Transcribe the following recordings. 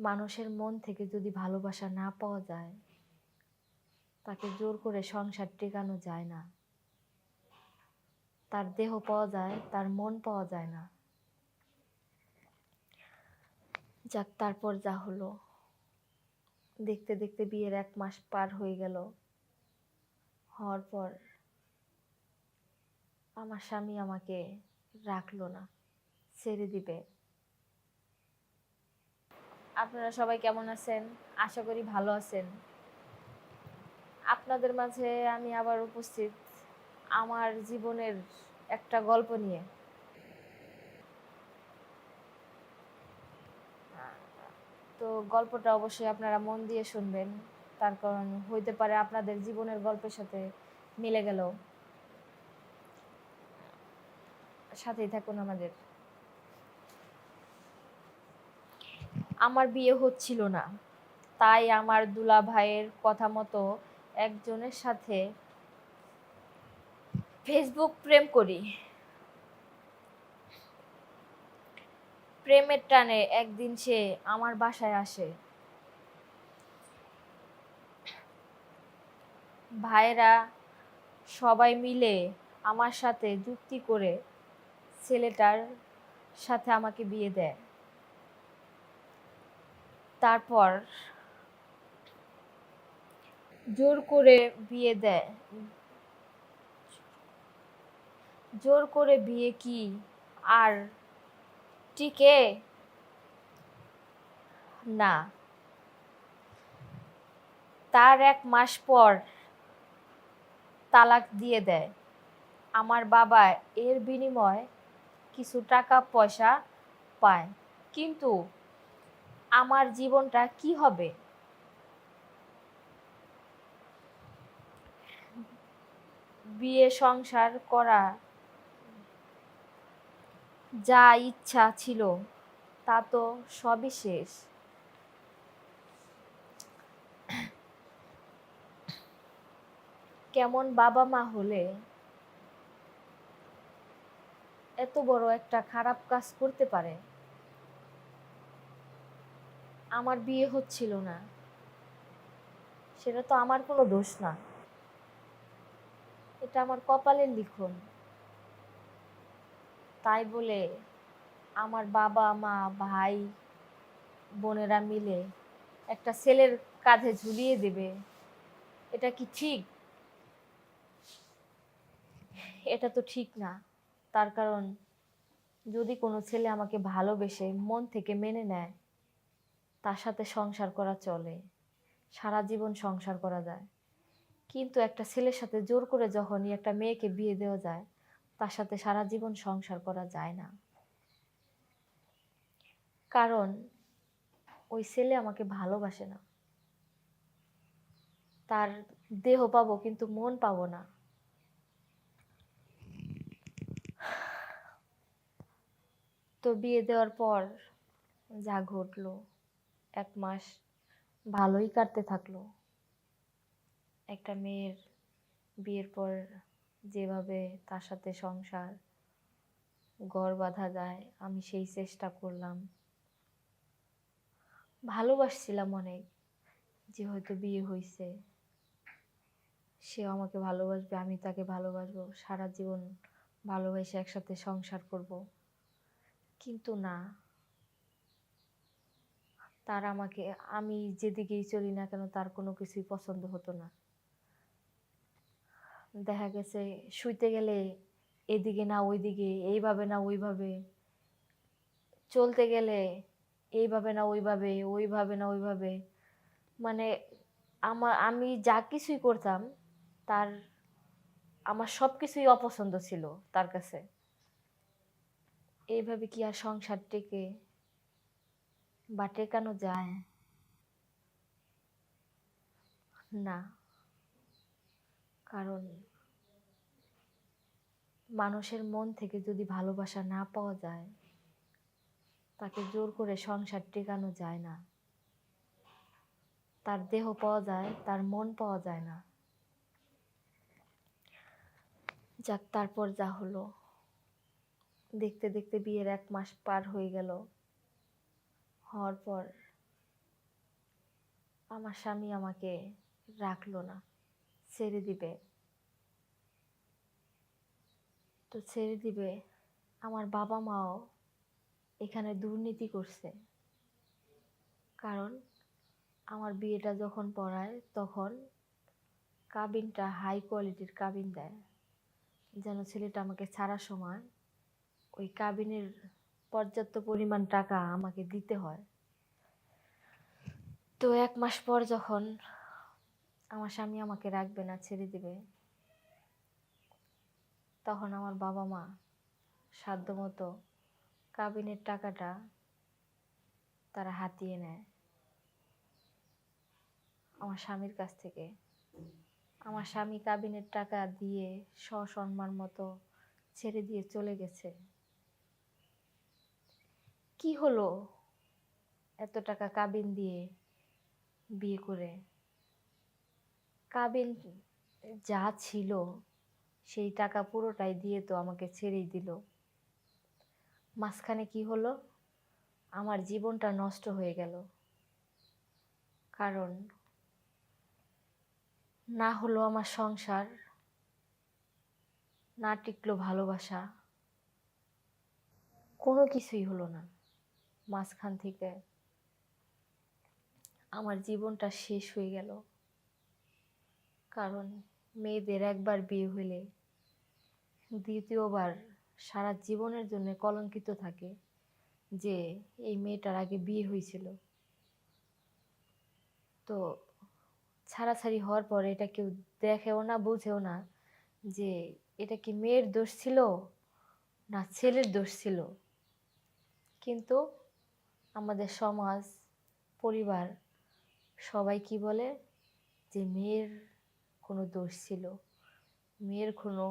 মানুষের মন থেকে যদি ভালোবাসা না পাওয়া যায়, তাকে জোর করে সংসার টেকানো যায় না। তার দেহ পাওয়া যায়, তার মন পাওয়া যায় না। যাক, তারপর যা হলো, দেখতে দেখতে বিয়ের 1 মাস পার হয়ে গেল। হওয়ার পর আমার স্বামী আমাকে রাখলো না, ছেড়ে দিবে। আপনারা সবাই কেমন আছেন? আশা করি ভালো আছেন। আপনাদের মাঝে আমি আবার উপস্থিত আমার জীবনের একটা গল্প নিয়ে। তো গল্পটা অবশ্যই আপনারা মন দিয়ে শুনবেন, তার কারণ হইতে পারে আপনাদের জীবনের গল্পের সাথে মিলে গেল। সাথেই থাকুন আমাদের। আমার বিয়ে হচ্ছিল না, তাই আমার দুলা ভাইয়ের কথা মতো একজনের সাথে ফেসবুক প্রেম করি। প্রেমের টানে একদিন সে আমার বাসায় আসে। ভাইয়েরা সবাই মিলে আমার সাথে যুক্তি করে ছেলেটার সাথে আমাকে বিয়ে দেয়। তারপর জোর করে বিয়ে দেয়। জোর করে বিয়ে কি আর টিকে? না। তার 1 মাস পর তালাক দিয়ে দেয়। আমার বাবা এর বিনিময়ে কিছু টাকা পয়সা পায়, কিন্তু আমার জীবনটা কি হবে? বিয়ে সংসার করা যা ইচ্ছা ছিল তা তো সবই শেষ। কেমন বাবা মা হলে এত বড় একটা খারাপ কাজ করতে পারে? আমার বিয়ে হচ্ছিল না, সেটা তো আমার কোনো দোষ না, এটা আমার কপালের লিখন। তাই বলে আমার বাবা মা ভাই বোনেরা মিলে একটা ছেলের কাঁধে ঝুলিয়ে দেবে, এটা কি ঠিক? এটা তো ঠিক না। তার কারণ যদি কোনো ছেলে আমাকে ভালোবেসে মন থেকে মেনে নেয়, তার সাথে সংসার করা চলে, সারা জীবন সংসার করা যায়। কিন্তু একটা ছেলের সাথে জোর করে যখনই একটা মেয়েকে বিয়ে দেওয়া যায়, তার সাথে সারা জীবন সংসার করা যায় না। কারণ ওই ছেলে আমাকে ভালোবাসে না। তার দেহ পাবো কিন্তু মন পাবো না। তো বিয়ে দেওয়ার পর যা ঘটলো, 1 মাস ভালোই কাটতে থাকলো। একটা মেয়ের বিয়ের পর যেভাবে তার সাথে সংসার ঘর বাঁধা যায়, আমি সেই চেষ্টা করলাম। ভালোবাসছিলাম অনেক, যে হয়তো বিয়ে হয়েছে, সেও আমাকে ভালোবাসবে, আমি তাকে ভালোবাসবো, সারা জীবন ভালোবেসে একসাথে সংসার করব। কিন্তু না, তার আমাকে, আমি যেদিকেই চলি না কেন তার কোনো কিছুই পছন্দ হতো না। দেখা গেছে শুইতে গেলে এদিকে না ওইদিকে, এইভাবে না ওইভাবে, চলতে গেলে এইভাবে না ওইভাবে, ওইভাবে না ওইভাবে, মানে আমি যা কিছুই করতাম তার, আমার সব কিছুই অপছন্দ ছিল তার কাছে। এইভাবে কি আর সংসার টেকে বা টেকানো যায়? না। কারণ মানুষের মন থেকে যদি ভালোবাসা না পাওয়া যায়, তাকে জোর করে সংসার টেকানো যায় না। তার দেহ পাওয়া যায়, তার মন পাওয়া যায় না। যাক, তারপর যা হলো, দেখতে দেখতে বিয়ের 1 মাস পার হয়ে গেল। হওয়ার পর আমার স্বামী আমাকে রাখলো না, ছেড়ে দিবে। তো ছেড়ে দিবে, আমার বাবা মাও এখানে দুর্নীতি করছে। কারণ আমার বিয়েটা যখন পড়ায় তখন কাবিনটা হাই কোয়ালিটির কাবিন দেয়, যেন ছেলেটা আমাকে ছাড়ার সময় ওই কাবিনের পর্যাপ্ত পরিমাণ টাকা আমাকে দিতে হয়। তো 1 মাস পর যখন আমার স্বামী আমাকে রাখবে না, ছেড়ে দিবে, তখন আমার বাবা মা সাধ্যমতো কাবিনের টাকাটা তারা হাতিয়ে নেয় আমার স্বামীর কাছ থেকে। আমার স্বামী কাবিনের টাকা দিয়ে সসম্মান মতো ছেড়ে দিয়ে চলে গেছে। কি হলো এত টাকা কাবিন দিয়ে বিয়ে করে? কাবিন যা ছিল সেই টাকা পুরোটাই দিয়ে তো আমাকে ছেড়েই দিল। মাঝখানে কি হলো? আমার জীবনটা নষ্ট হয়ে গেল। কারণ না হলো আমার সংসার, না টিকলো ভালোবাসা, কোনো কিছুই হলো না। মাঝখান থেকে আমার জীবনটা শেষ হয়ে গেল। কারণ মেয়েদের একবার বিয়ে হলে দ্বিতীয়বার সারা জীবনের জন্য কলঙ্কিত থাকে যে এই মেয়েটার আগে বিয়ে হয়েছিল। তো ছাড়াছাড়ি হওয়ার পরে এটা কেউ দেখেও না, বুঝেও না যে এটা কি মেয়ের দোষ ছিল না ছেলের দোষ ছিল। কিন্তু আমাদের সমাজ, পরিবার সবাই কি বলে যে মেয়ের কোনো দোষ ছিল, মেয়ের কোনো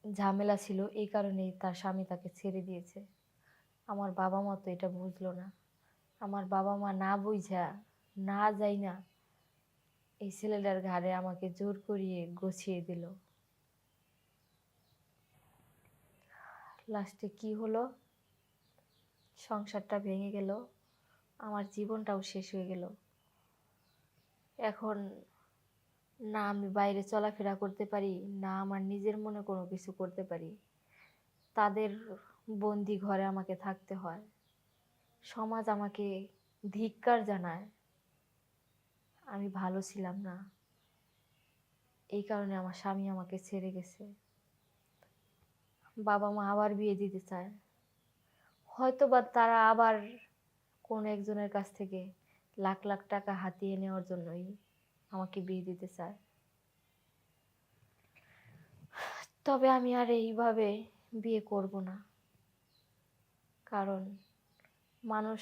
ঝামেলা ছিল, এই কারণেই তার স্বামী তাকে ছেড়ে দিয়েছে। আমার বাবা মা তো এটা বুঝলো না। আমার বাবা মা না বুঝা, না যাই না এই ছেলেটার ঘাড়ে আমাকে জোর করিয়ে গছিয়ে দিল। লাস্টে কি হলো? সংসারটা ভেঙে গেল, আমার জীবনটাও শেষ হয়ে গেল। এখন না আমি বাইরে চলাফেরা করতে পারি, না আমার নিজের মনে কোনো কিছু করতে পারি। তাদের বন্দি ঘরে আমাকে থাকতে হয়। সমাজ আমাকে ধিক্কার জানায়। আমি ভালো ছিলাম না, এই কারণে আমার স্বামী আমাকে ছেড়ে গেছে। বাবা মা আবার বিয়ে দিতে চায়, হয়তো বা তারা আবার কোন একজনের কাছ থেকে লাখ লাখ টাকা হাতিয়ে নেওয়ার জন্যই আমাকে বিয়ে দিতে চায়। তবে আমি আর এইভাবে বিয়ে করব না। কারণ মানুষ,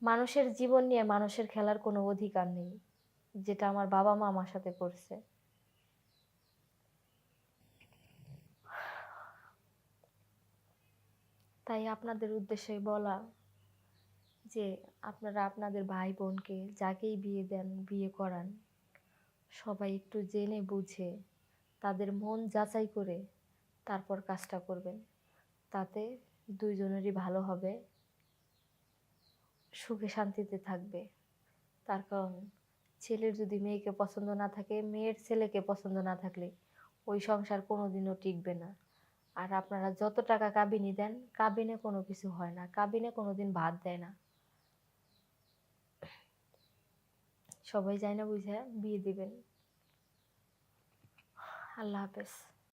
মানুষের জীবন নিয়ে মানুষের খেলার কোনো অধিকার নেই, যেটা আমার বাবা মা আমার সাথে করছে। তাই আপনাদের উদ্দেশ্যে বলা যে আপনারা আপনাদের ভাই বোনকে যাকেই বিয়ে দেন, বিয়ে করান, সবাই একটু জেনে বুঝে তাদের মন যাচাই করে তারপর কাজটা করবেন। তাতে দুইজনেরই ভালো হবে, সুখে শান্তিতে থাকবে। তার কারণ ছেলের যদি মেয়েকে পছন্দ না থাকে, মেয়ের ছেলেকে পছন্দ না থাকলে ওই সংসার কোনোদিনও টিকবে না। আর আপনারা যত টাকা কাবিনী দেন, কাবিনে কোনো কিছু হয় না, কাবিনে কোনোদিন ভাত দেয় না। সবাই যায় না বুঝে বিয়ে দিবেন। আল্লাহ হাফেজ।